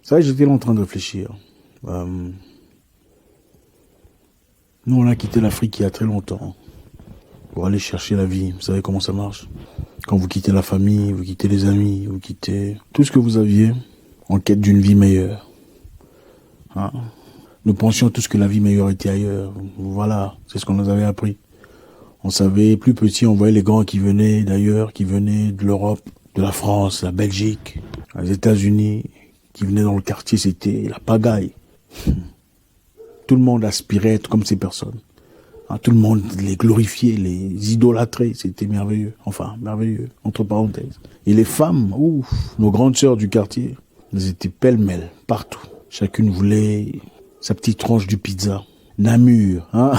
C'est vrai, j'étais là en train de réfléchir. Nous, on a quitté l'Afrique il y a très longtemps pour aller chercher la vie. Vous savez comment ça marche? Quand vous quittez la famille, vous quittez les amis, vous quittez tout ce que vous aviez en quête d'une vie meilleure. Hein? Nous pensions tous que la vie meilleure était ailleurs. Voilà, c'est ce qu'on nous avait appris. On savait, plus petit, on voyait les grands qui venaient d'ailleurs, qui venaient de l'Europe, de la France, la Belgique, les États-Unis, qui venaient dans le quartier, c'était la pagaille. Tout le monde aspirait à être comme ces personnes. Tout le monde les glorifiait, les idolâtrait, c'était merveilleux. Enfin, merveilleux, entre parenthèses. Et les femmes, nos grandes sœurs du quartier, elles étaient pêle-mêle, partout. Chacune voulait sa petite tranche de pizza. Namur, hein.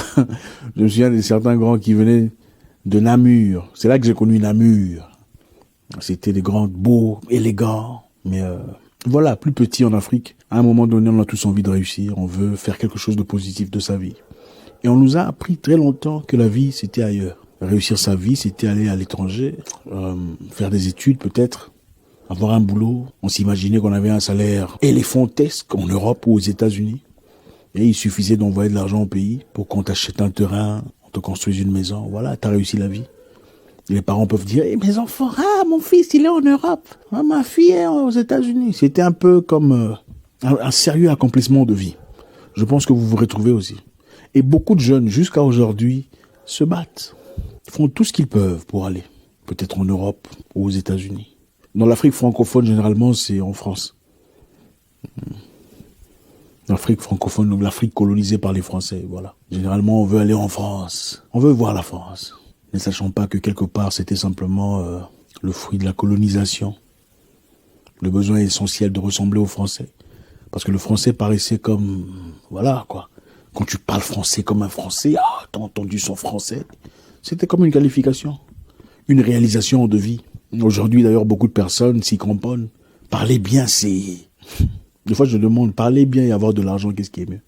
Je me souviens de certains grands qui venaient de Namur. C'est là que j'ai connu Namur. C'était des grands, beaux, élégants, mais voilà, plus petits en Afrique. À un moment donné, on a tous envie de réussir, on veut faire quelque chose de positif de sa vie. Et on nous a appris très longtemps que la vie, c'était ailleurs. Réussir sa vie, c'était aller à l'étranger, faire des études peut-être, avoir un boulot. On s'imaginait qu'on avait un salaire éléphantesque en Europe ou aux États-Unis. Et il suffisait d'envoyer de l'argent au pays pour qu'on t'achète un terrain, on te construise une maison. Voilà, t'as réussi la vie. Les parents peuvent dire, mes enfants, mon fils, il est en Europe. Ma fille est aux États-Unis. C'était un peu comme un sérieux accomplissement de vie. Je pense que vous vous retrouvez aussi. Et beaucoup de jeunes, jusqu'à aujourd'hui, se battent. Ils font tout ce qu'ils peuvent pour aller. Peut-être en Europe ou aux États-Unis. Dans l'Afrique francophone, généralement, c'est en France. L'Afrique francophone, l'Afrique colonisée par les Français, voilà. Généralement, on veut aller en France. On veut voir la France. Ne sachant pas que quelque part, c'était simplement le fruit de la colonisation. Le besoin essentiel de ressembler aux Français. Parce que le français paraissait comme... Voilà, quoi. Quand tu parles français comme un Français, t'as entendu son français. C'était comme une qualification. Une réalisation de vie. Aujourd'hui, d'ailleurs, beaucoup de personnes s'y cramponnent. Parler bien, c'est... Des fois, je demande, parler bien et avoir de l'argent, qu'est-ce qui est mieux?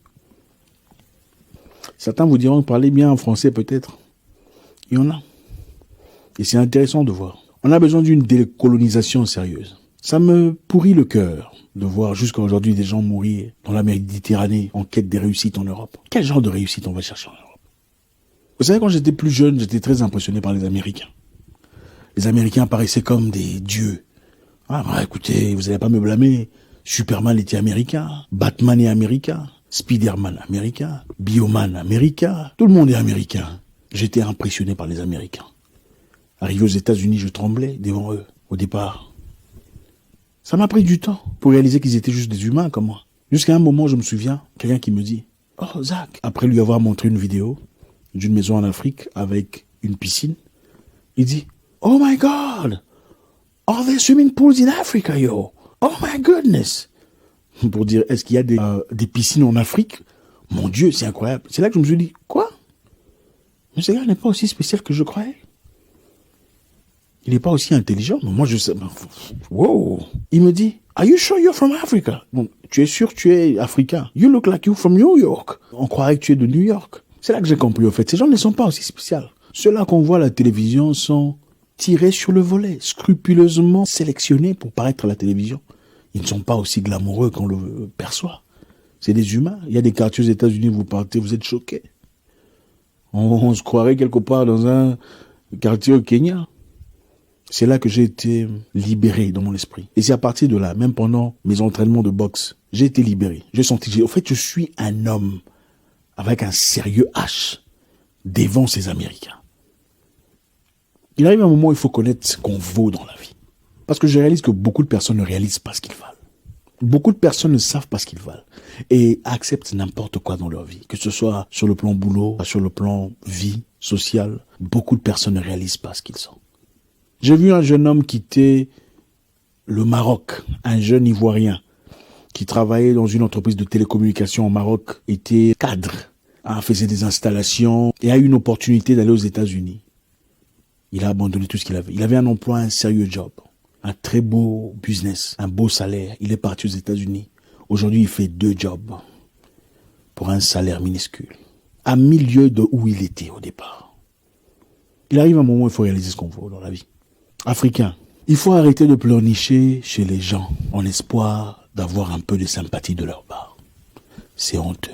Certains vous diront, parler bien en français, peut-être. Il y en a. Et c'est intéressant de voir. On a besoin d'une décolonisation sérieuse. Ça me pourrit le cœur de voir jusqu'à aujourd'hui des gens mourir dans la Méditerranée en quête des réussites en Europe. Quel genre de réussite on va chercher en Europe? Vous savez, quand j'étais plus jeune, j'étais très impressionné par les Américains. Les Américains paraissaient comme des dieux. Écoutez, vous n'allez pas me blâmer. Superman était américain, Batman est américain, Spider-Man américain, Bioman américain. Tout le monde est américain. J'étais impressionné par les Américains. Arrivé aux États-Unis, je tremblais devant eux, au départ. Ça m'a pris du temps pour réaliser qu'ils étaient juste des humains comme moi. Jusqu'à un moment, je me souviens, quelqu'un qui me dit « Oh, Zach !» Après lui avoir montré une vidéo d'une maison en Afrique avec une piscine, il dit « Oh my God! Are there swimming pools in Africa, yo? Oh my goodness !» Pour dire, est-ce qu'il y a des piscines en Afrique? Mon Dieu, c'est incroyable. C'est là que je me suis dit, quoi? Mais ce gars n'est pas aussi spécial que je croyais. Il n'est pas aussi intelligent. Mais moi, je sais. Wow. Il me dit, are you sure you're from Africa? Bon, tu es sûr que tu es africain? You look like you're from New York. On croirait que tu es de New York. C'est là que j'ai compris, au fait. Ces gens ne sont pas aussi spéciaux. Ceux-là qu'on voit à la télévision sont tirés sur le volet, scrupuleusement sélectionnés pour paraître à la télévision. Ils ne sont pas aussi glamoureux qu'on le perçoit. C'est des humains. Il y a des quartiers aux États-Unis, vous partez, vous êtes choqués. On se croirait quelque part dans un quartier au Kenya. C'est là que j'ai été libéré dans mon esprit. Et c'est à partir de là, même pendant mes entraînements de boxe, j'ai été libéré. J'ai senti, au fait, je suis un homme avec un sérieux H devant ces Américains. Il arrive un moment où il faut connaître ce qu'on vaut dans la vie. Parce que je réalise que beaucoup de personnes ne réalisent pas ce qu'ils valent. Beaucoup de personnes ne savent pas ce qu'ils valent et acceptent n'importe quoi dans leur vie, que ce soit sur le plan boulot, sur le plan vie sociale. Beaucoup de personnes ne réalisent pas ce qu'ils sont. J'ai vu un jeune homme quitter le Maroc, un jeune Ivoirien qui travaillait dans une entreprise de télécommunications au Maroc, était cadre, faisait des installations et a eu une opportunité d'aller aux États-Unis. Il a abandonné tout ce qu'il avait. Il avait un emploi, un sérieux job. Un très beau business, un beau salaire. Il est parti aux États-Unis. Aujourd'hui, il fait 2 jobs pour un salaire minuscule. À milieu de où il était au départ. Il arrive un moment où il faut réaliser ce qu'on veut dans la vie. Africain, il faut arrêter de pleurnicher chez les gens en espoir d'avoir un peu de sympathie de leur part. C'est honteux.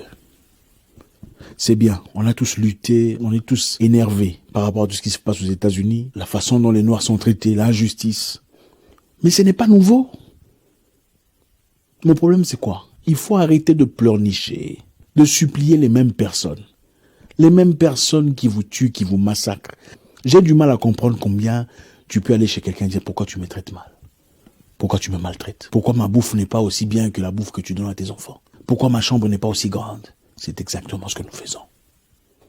C'est bien, on a tous lutté, on est tous énervés par rapport à tout ce qui se passe aux États-Unis, la façon dont les Noirs sont traités, l'injustice. Mais ce n'est pas nouveau. Mon problème, c'est quoi? Il faut arrêter de pleurnicher, de supplier les mêmes personnes. Les mêmes personnes qui vous tuent, qui vous massacrent. J'ai du mal à comprendre combien tu peux aller chez quelqu'un et dire pourquoi tu me traites mal. Pourquoi tu me maltraites? Pourquoi ma bouffe n'est pas aussi bien que la bouffe que tu donnes à tes enfants? Pourquoi ma chambre n'est pas aussi grande? C'est exactement ce que nous faisons.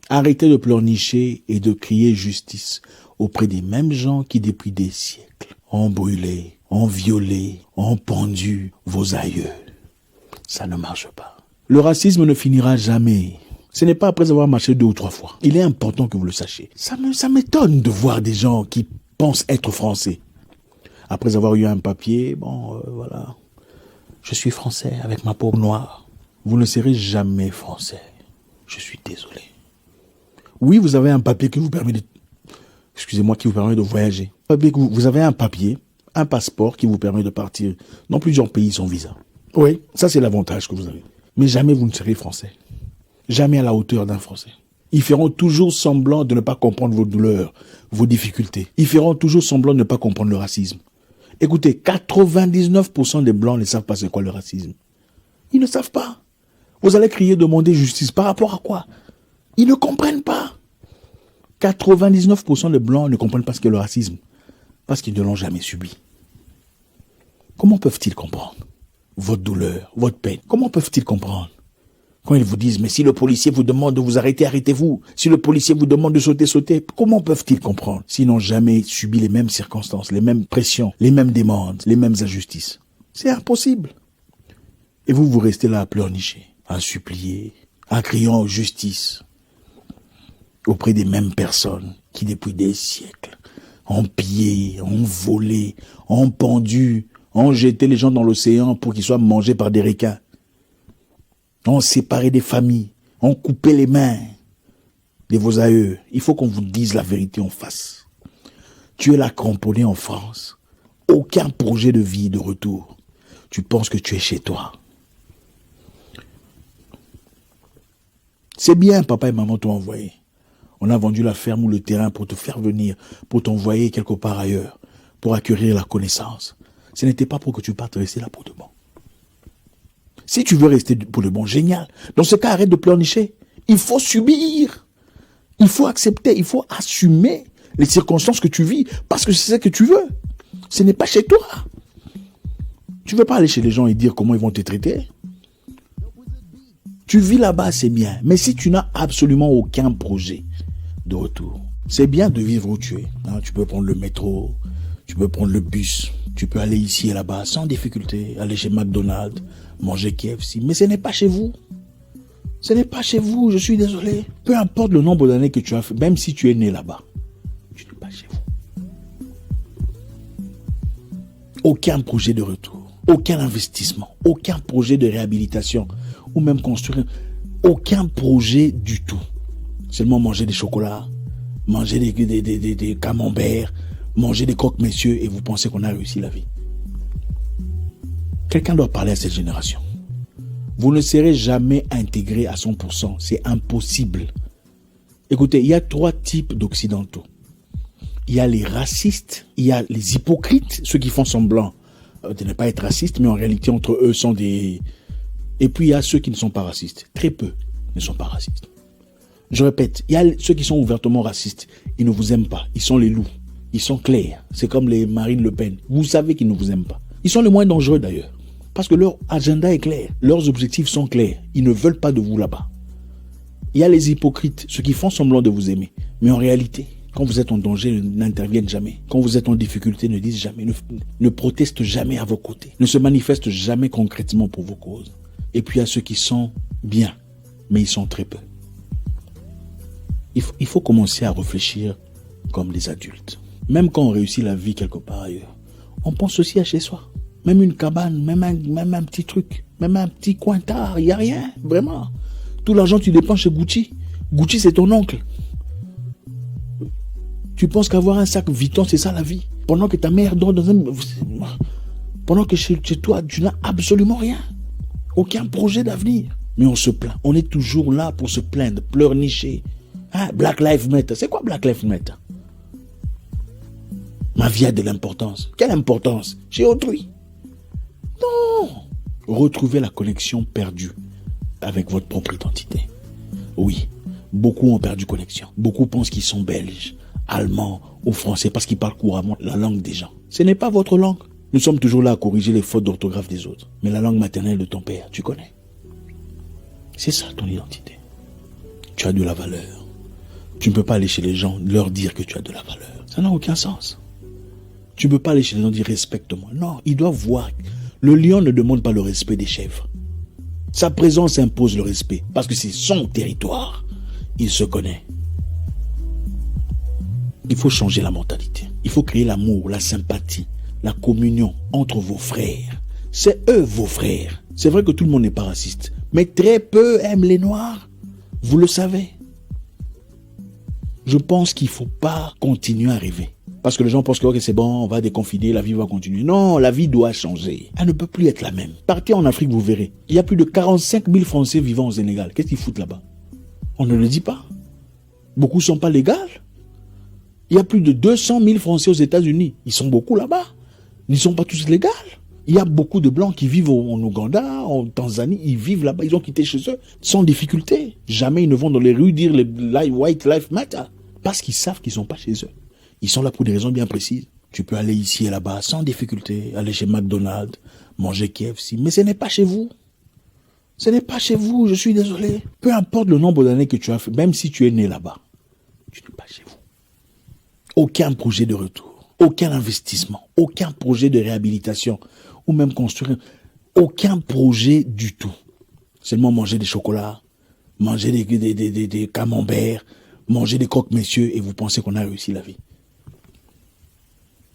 Arrêtez de pleurnicher et de crier justice auprès des mêmes gens qui, depuis des siècles, ont brûlé, ont violé, ont pendu vos aïeux. Ça ne marche pas. Le racisme ne finira jamais. Ce n'est pas après avoir marché 2 ou 3 fois. Il est important que vous le sachiez. Ça m'étonne de voir des gens qui pensent être français. Après avoir eu un papier, voilà. Je suis français avec ma peau noire. Vous ne serez jamais français. Je suis désolé. Oui, vous avez un papier qui vous permet qui vous permet de voyager. Vous avez un papier, un passeport qui vous permet de partir dans plusieurs pays sans visa. Oui, ça c'est l'avantage que vous avez. Mais jamais vous ne serez français. Jamais à la hauteur d'un Français. Ils feront toujours semblant de ne pas comprendre vos douleurs, vos difficultés. Ils feront toujours semblant de ne pas comprendre le racisme. Écoutez, 99% des Blancs ne savent pas c'est quoi le racisme. Ils ne savent pas. Vous allez crier, demander justice. Par rapport à quoi? Ils ne comprennent pas. 99% des Blancs ne comprennent pas ce qu'est le racisme. Parce qu'ils ne l'ont jamais subi. Comment peuvent-ils comprendre votre douleur, votre peine? Comment peuvent-ils comprendre? Quand ils vous disent, mais si le policier vous demande de vous arrêter, arrêtez-vous. Si le policier vous demande de sauter, sautez. Comment peuvent-ils comprendre s'ils n'ont jamais subi les mêmes circonstances, les mêmes pressions, les mêmes demandes, les mêmes injustices? C'est impossible. Et vous restez là à pleurnicher, à supplier, à crier en justice auprès des mêmes personnes qui, depuis des siècles, ont pillé, ont volé, ont pendu, ont jeté les gens dans l'océan pour qu'ils soient mangés par des requins. On séparé des familles, on coupé les mains de vos aïeux. Il faut qu'on vous dise la vérité en face. Tu es là cramponné en France. Aucun projet de vie de retour. Tu penses que tu es chez toi. C'est bien, papa et maman t'ont envoyé. On a vendu la ferme ou le terrain pour te faire venir, pour t'envoyer quelque part ailleurs, pour acquérir la connaissance. Ce n'était pas pour que tu partes rester là pour de bon. Si tu veux rester pour de bon, génial. Dans ce cas, arrête de pleurnicher. Il faut subir. Il faut accepter. Il faut assumer les circonstances que tu vis parce que c'est ce que tu veux. Ce n'est pas chez toi. Tu ne veux pas aller chez les gens et dire comment ils vont te traiter. Tu vis là-bas, c'est bien. Mais si tu n'as absolument aucun projet de retour, c'est bien de vivre où tu es. Tu peux prendre le métro, tu peux prendre le bus, tu peux aller ici et là-bas sans difficulté, aller chez McDonald's, manger KFC, mais ce n'est pas chez vous. Ce n'est pas chez vous, je suis désolé. Peu importe le nombre d'années que tu as fait, même si tu es né là-bas, tu n'es pas chez vous. Aucun projet de retour, aucun investissement, aucun projet de réhabilitation, ou même construire, aucun projet du tout. Seulement manger des chocolats, manger des camemberts, manger des croque-messieurs et vous pensez qu'on a réussi la vie. Quelqu'un doit parler à cette génération. Vous ne serez jamais intégré à 100%. C'est impossible. Écoutez, il y a 3 types d'occidentaux. Il y a les racistes, il y a les hypocrites, ceux qui font semblant de ne pas être racistes, mais en réalité entre eux sont des... Et puis il y a ceux qui ne sont pas racistes. Très peu ne sont pas racistes. Je répète, il y a ceux qui sont ouvertement racistes. Ils ne vous aiment pas. Ils sont les loups. Ils sont clairs. C'est comme les Marine Le Pen. Vous savez qu'ils ne vous aiment pas. Ils sont les moins dangereux d'ailleurs. Parce que leur agenda est clair. Leurs objectifs sont clairs. Ils ne veulent pas de vous là-bas. Il y a les hypocrites, ceux qui font semblant de vous aimer. Mais en réalité, quand vous êtes en danger, n'interviennent jamais. Quand vous êtes en difficulté, ne disent jamais. Ne protestent jamais à vos côtés. Ne se manifestent jamais concrètement pour vos causes. Et puis il y a ceux qui sont bien, mais ils sont très peu. Il faut commencer à réfléchir comme des adultes. Même quand on réussit la vie quelque part ailleurs, on pense aussi à chez soi. Même une cabane, même un petit truc, même un petit coin tard, il n'y a rien, vraiment. Tout l'argent tu dépenses chez Gucci. Gucci, c'est ton oncle. Tu penses qu'avoir un sac Vuitton, c'est ça la vie. Pendant que ta mère dort dans un... Pendant que chez toi, tu n'as absolument rien. Aucun projet d'avenir. Mais on se plaint. On est toujours là pour se plaindre, pleurnicher. Hein? Black Lives Matter. C'est quoi Black Lives Matter? Ma vie a de l'importance. Quelle importance? Chez autrui? Non. Retrouvez la connexion perdue avec votre propre identité. Oui, beaucoup ont perdu connexion. Beaucoup pensent qu'ils sont belges, allemands ou français parce qu'ils parlent couramment la langue des gens. Ce n'est pas votre langue. Nous sommes toujours là à corriger les fautes d'orthographe des autres. Mais la langue maternelle de ton père, tu connais. C'est ça ton identité. Tu as de la valeur. Tu ne peux pas aller chez les gens leur dire que tu as de la valeur. Ça n'a aucun sens. Tu ne peux pas aller chez les gens dire respecte-moi. Non, ils doivent voir. Le lion ne demande pas le respect des chèvres. Sa présence impose le respect parce que c'est son territoire. Il se connaît. Il faut changer la mentalité. Il faut créer l'amour, la sympathie, la communion entre vos frères. C'est eux vos frères. C'est vrai que tout le monde n'est pas raciste, mais très peu aiment les Noirs. Vous le savez. Je pense qu'il ne faut pas continuer à rêver. Parce que les gens pensent que okay, c'est bon, on va déconfiner, la vie va continuer. Non, la vie doit changer. Elle ne peut plus être la même. Partez en Afrique, vous verrez. Il y a plus de 45 000 Français vivant au Sénégal. Qu'est-ce qu'ils foutent là-bas? On ne le dit pas. Beaucoup ne sont pas légaux. Il y a plus de 200 000 Français aux États-Unis. Ils sont beaucoup là-bas. Ils ne sont pas tous légaux. Il y a beaucoup de Blancs qui vivent en Ouganda, en Tanzanie. Ils vivent là-bas. Ils ont quitté chez eux sans difficulté. Jamais ils ne vont dans les rues dire les White Lives Matter. Parce qu'ils savent qu'ils ne sont pas chez eux. Ils sont là pour des raisons bien précises. Tu peux aller ici et là-bas sans difficulté, aller chez McDonald's, manger KFC, mais ce n'est pas chez vous. Ce n'est pas chez vous, je suis désolé. Peu importe le nombre d'années que tu as fait, même si tu es né là-bas, tu n'es pas chez vous. Aucun projet de retour, aucun investissement, aucun projet de réhabilitation, ou même construire, aucun projet du tout. Seulement manger des chocolats, manger des camemberts, manger des croque-messieurs et vous pensez qu'on a réussi la vie.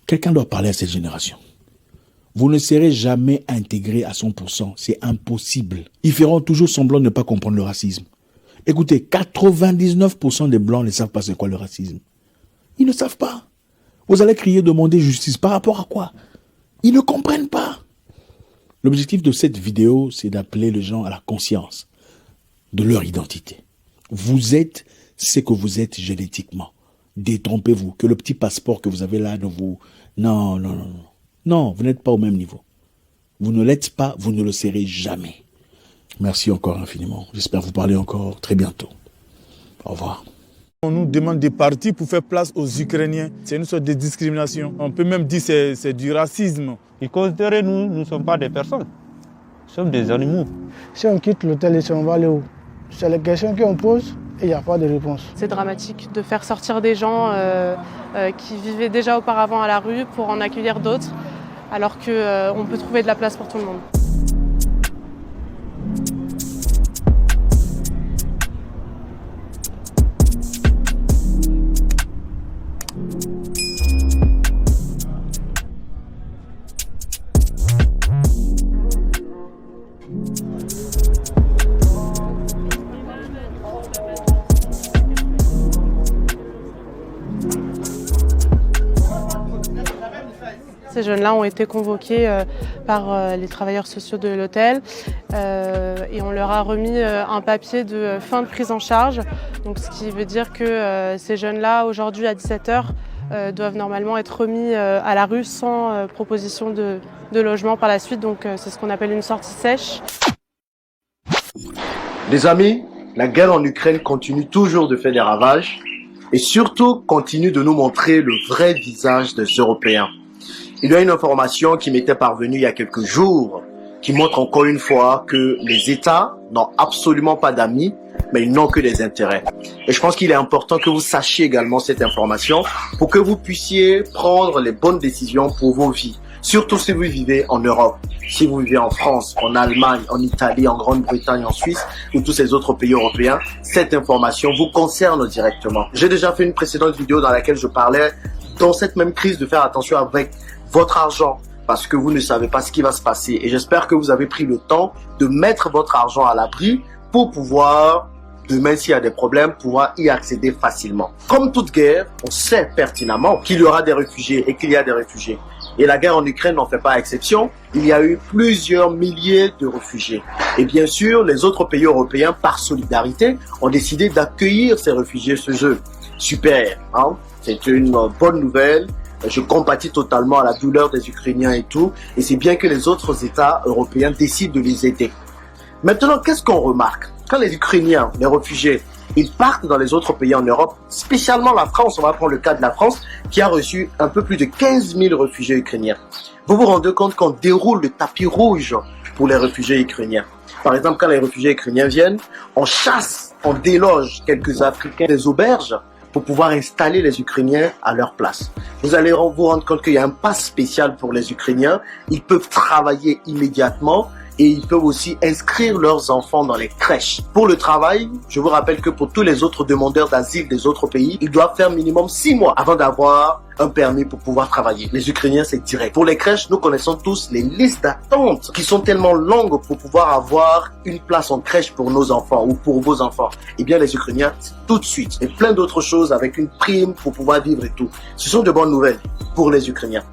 Quelqu'un doit parler à cette génération. Vous ne serez jamais intégré à 100%. C'est impossible. Ils feront toujours semblant de ne pas comprendre le racisme. Écoutez, 99% des Blancs ne savent pas c'est quoi le racisme. Ils ne savent pas. Vous allez crier, demander justice. Par rapport à quoi? Ils ne comprennent pas. L'objectif de cette vidéo, c'est d'appeler les gens à la conscience de leur identité. Vous êtes ce que vous êtes génétiquement. Détrompez-vous. Que le petit passeport que vous avez là ne vous... Non. Non, vous n'êtes pas au même niveau. Vous ne l'êtes pas, vous ne le serez jamais. Merci encore infiniment. J'espère vous parler encore très bientôt. Au revoir. On nous demande des partis pour faire place aux Ukrainiens. C'est une sorte de discrimination. On peut même dire que c'est du racisme. Ils considèrent nous ne sommes pas des personnes. Nous sommes des animaux. Si on quitte l'hôtel et si on va aller où? C'est les questions qu'on pose et il n'y a pas de réponse. C'est dramatique de faire sortir des gens qui vivaient déjà auparavant à la rue pour en accueillir d'autres, alors qu'on peut trouver de la place pour tout le monde. Ces jeunes-là ont été convoqués par les travailleurs sociaux de l'hôtel et on leur a remis un papier de fin de prise en charge. Donc, ce qui veut dire que ces jeunes-là, aujourd'hui à 17h, doivent normalement être remis à la rue sans proposition de logement par la suite. Donc, c'est ce qu'on appelle une sortie sèche. Les amis, la guerre en Ukraine continue toujours de faire des ravages et surtout continue de nous montrer le vrai visage des Européens. Il y a une information qui m'était parvenue il y a quelques jours qui montre encore une fois que les États n'ont absolument pas d'amis, mais ils n'ont que des intérêts. Et je pense qu'il est important que vous sachiez également cette information pour que vous puissiez prendre les bonnes décisions pour vos vies. Surtout si vous vivez en Europe, si vous vivez en France, en Allemagne, en Italie, en Grande-Bretagne, en Suisse ou tous ces autres pays européens, cette information vous concerne directement. J'ai déjà fait une précédente vidéo dans laquelle je parlais dans cette même crise de faire attention avec votre argent parce que vous ne savez pas ce qui va se passer. Et j'espère que vous avez pris le temps de mettre votre argent à l'abri pour pouvoir demain, s'il y a des problèmes, pourra y accéder facilement. Comme toute guerre, on sait pertinemment qu'il y aura des réfugiés et qu'il y a des réfugiés. Et la guerre en Ukraine n'en fait pas exception. Il y a eu plusieurs milliers de réfugiés. Et bien sûr, les autres pays européens, par solidarité, ont décidé d'accueillir ces réfugiés chez eux. Super, hein? C'est une bonne nouvelle. Je compatis totalement à la douleur des Ukrainiens et tout. Et c'est bien que les autres États européens décident de les aider. Maintenant, qu'est-ce qu'on remarque? Quand les Ukrainiens, les réfugiés, ils partent dans les autres pays en Europe, spécialement la France, on va prendre le cas de la France, qui a reçu un peu plus de 15 000 réfugiés ukrainiens. Vous vous rendez compte qu'on déroule le tapis rouge pour les réfugiés ukrainiens. Par exemple, quand les réfugiés ukrainiens viennent, on chasse, on déloge quelques Africains des auberges pour pouvoir installer les Ukrainiens à leur place. Vous allez vous rendre compte qu'il y a un pass spécial pour les Ukrainiens. Ils peuvent travailler immédiatement et ils peuvent aussi inscrire leurs enfants dans les crèches. Pour le travail, je vous rappelle que pour tous les autres demandeurs d'asile des autres pays, ils doivent faire minimum 6 mois avant d'avoir un permis pour pouvoir travailler. Les Ukrainiens, c'est direct. Pour les crèches, nous connaissons tous les listes d'attente qui sont tellement longues pour pouvoir avoir une place en crèche pour nos enfants ou pour vos enfants. Eh bien, les Ukrainiens, c'est tout de suite. Et plein d'autres choses avec une prime pour pouvoir vivre et tout. Ce sont de bonnes nouvelles pour les Ukrainiens.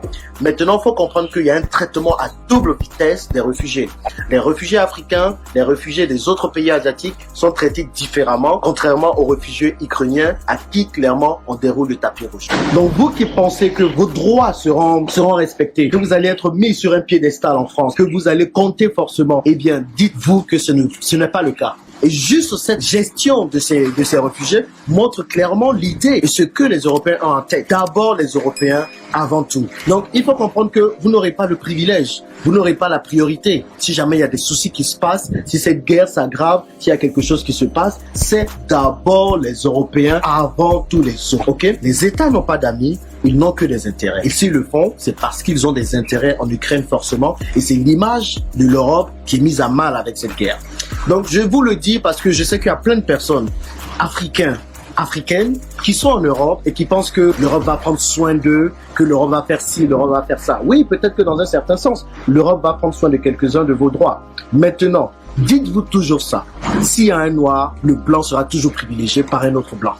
Maintenant, il faut comprendre qu'il y a un traitement à double vitesse des réfugiés. Les réfugiés africains, les réfugiés des autres pays asiatiques sont traités différemment, contrairement aux réfugiés ukrainiens à qui, clairement, on déroule le tapis rouge. Donc, vous qui pensez que vos droits seront respectés, que vous allez être mis sur un piédestal en France, que vous allez compter forcément, eh bien, dites-vous que ce n'est pas le cas. Et juste cette gestion de ces réfugiés montre clairement l'idée et ce que les Européens ont en tête. D'abord les Européens avant tout. Donc il faut comprendre que vous n'aurez pas le privilège, vous n'aurez pas la priorité. Si jamais il y a des soucis qui se passent, si cette guerre s'aggrave, s'il y a quelque chose qui se passe, c'est d'abord les Européens avant tous les autres. Ok? Les États n'ont pas d'amis. Ils n'ont que des intérêts. Et s'ils le font, c'est parce qu'ils ont des intérêts en Ukraine forcément. Et c'est l'image de l'Europe qui est mise à mal avec cette guerre. Donc je vous le dis parce que je sais qu'il y a plein de personnes africaines qui sont en Europe et qui pensent que l'Europe va prendre soin d'eux, que l'Europe va faire ci, l'Europe va faire ça. Oui, peut-être que dans un certain sens, l'Europe va prendre soin de quelques-uns de vos droits. Maintenant, dites-vous toujours ça. S'il y a un noir, le blanc sera toujours privilégié par un autre blanc.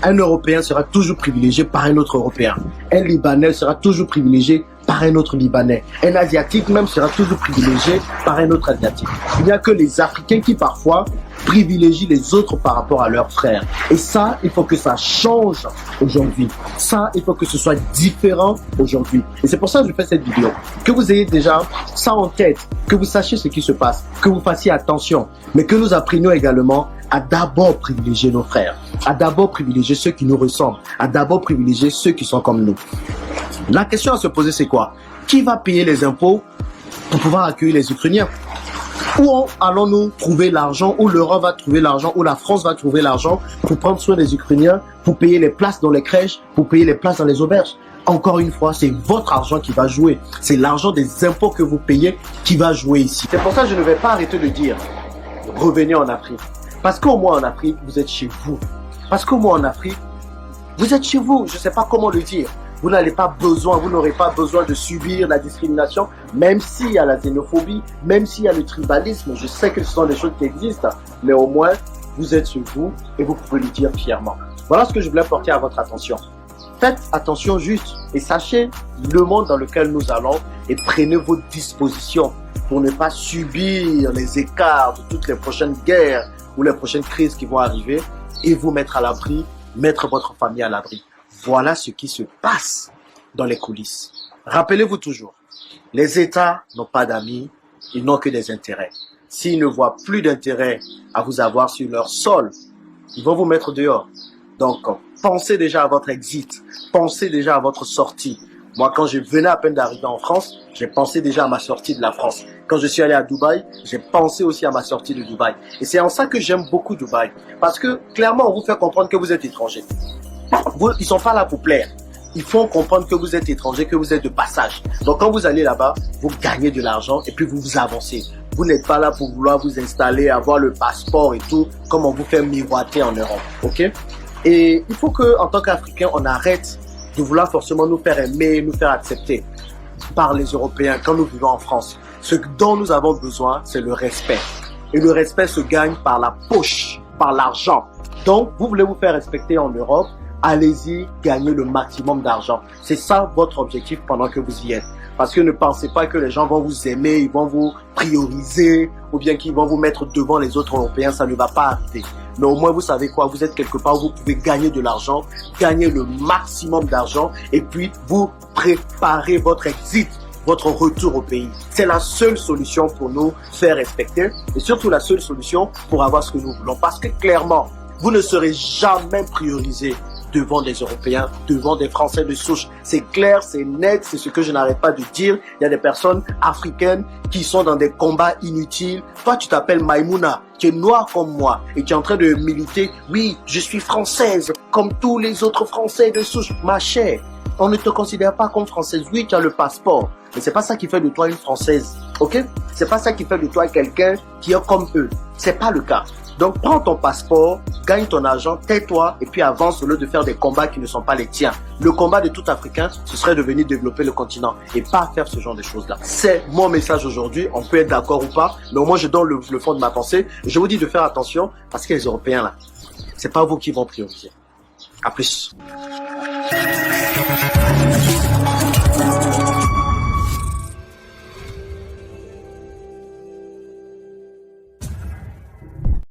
Un Européen sera toujours privilégié par un autre Européen. Un Libanais sera toujours privilégié par un autre Libanais. Un Asiatique même sera toujours privilégié par un autre Asiatique. Il n'y a que les Africains qui parfois privilégient les autres par rapport à leurs frères. Et ça, il faut que ça change aujourd'hui. Ça, il faut que ce soit différent aujourd'hui. Et c'est pour ça que je fais cette vidéo. Que vous ayez déjà ça en tête, que vous sachiez ce qui se passe, que vous fassiez attention, mais que nous apprenions également à d'abord privilégier nos frères, à d'abord privilégier ceux qui nous ressemblent, à d'abord privilégier ceux qui sont comme nous. La question à se poser, c'est quoi? Qui va payer les impôts pour pouvoir accueillir les Ukrainiens? Où allons-nous trouver l'argent? Où l'Europe va trouver l'argent? Où la France va trouver l'argent pour prendre soin des Ukrainiens, pour payer les places dans les crèches, pour payer les places dans les auberges? Encore une fois, c'est votre argent qui va jouer. C'est l'argent des impôts que vous payez qui va jouer ici. C'est pour ça que je ne vais pas arrêter de dire, revenez en Afrique. Parce qu'au moins en Afrique, vous êtes chez vous. Parce qu'au moins en Afrique, vous êtes chez vous. Je ne sais pas comment le dire. Vous n'aurez pas besoin de subir la discrimination, même s'il y a la xénophobie, même s'il y a le tribalisme. Je sais que ce sont des choses qui existent, mais au moins, vous êtes chez vous et vous pouvez le dire fièrement. Voilà ce que je voulais porter à votre attention. Faites attention juste et sachez le monde dans lequel nous allons et prenez vos dispositions pour ne pas subir les écarts de toutes les prochaines guerres ou les prochaines crises qui vont arriver et vous mettre à l'abri, mettre votre famille à l'abri. Voilà ce qui se passe dans les coulisses. Rappelez-vous toujours, les États n'ont pas d'amis, ils n'ont que des intérêts. S'ils ne voient plus d'intérêt à vous avoir sur leur sol, ils vont vous mettre dehors. Donc, pensez déjà à votre exit, pensez déjà à votre sortie. Moi, quand je venais à peine d'arriver en France, j'ai pensé déjà à ma sortie de la France. Quand je suis allé à Dubaï, j'ai pensé aussi à ma sortie de Dubaï. Et c'est en ça que j'aime beaucoup Dubaï. Parce que, clairement, on vous fait comprendre que vous êtes étranger. Ils sont pas là pour plaire. Ils font comprendre que vous êtes étranger, que vous êtes de passage. Donc, quand vous allez là-bas, vous gagnez de l'argent et puis vous vous avancez. Vous n'êtes pas là pour vouloir vous installer, avoir le passeport et tout, comme on vous fait miroiter en Europe. Ok? Et il faut que, en tant qu'Africains, on arrête de vouloir forcément nous faire aimer, nous faire accepter par les Européens quand nous vivons en France. Ce dont nous avons besoin, c'est le respect. Et le respect se gagne par la poche. par l'argent. Donc, vous voulez vous faire respecter en Europe, allez-y, gagnez le maximum d'argent. C'est ça votre objectif pendant que vous y êtes. Parce que ne pensez pas que les gens vont vous aimer, ils vont vous prioriser, ou bien qu'ils vont vous mettre devant les autres Européens, ça ne va pas arriver. Mais au moins, vous savez quoi, vous êtes quelque part où vous pouvez gagner de l'argent, gagner le maximum d'argent, et puis vous préparez votre exit, votre retour au pays. C'est la seule solution pour nous faire respecter, et surtout la seule solution pour avoir ce que nous voulons. Parce que clairement, vous ne serez jamais priorisé devant des Européens, devant des Français de souche. C'est clair, c'est net, c'est ce que je n'arrête pas de dire. Il y a des personnes africaines qui sont dans des combats inutiles. Toi, tu t'appelles Maïmouna, tu es noire comme moi et tu es en train de militer. Oui, je suis française, comme tous les autres Français de souche. Ma chère, on ne te considère pas comme française. Oui, tu as le passeport, mais c'est pas ça qui fait de toi une Française, ok? C'est pas ça qui fait de toi quelqu'un qui est comme eux. C'est pas le cas. Donc, prends ton passeport, gagne ton argent, tais-toi et puis avance au lieu de faire des combats qui ne sont pas les tiens. Le combat de tout Africain, ce serait de venir développer le continent et pas faire ce genre de choses-là. C'est mon message aujourd'hui. On peut être d'accord ou pas, mais au moins je donne le fond de ma pensée. Et je vous dis de faire attention parce que les Européens là, c'est pas vous qui vont prioriser. À plus.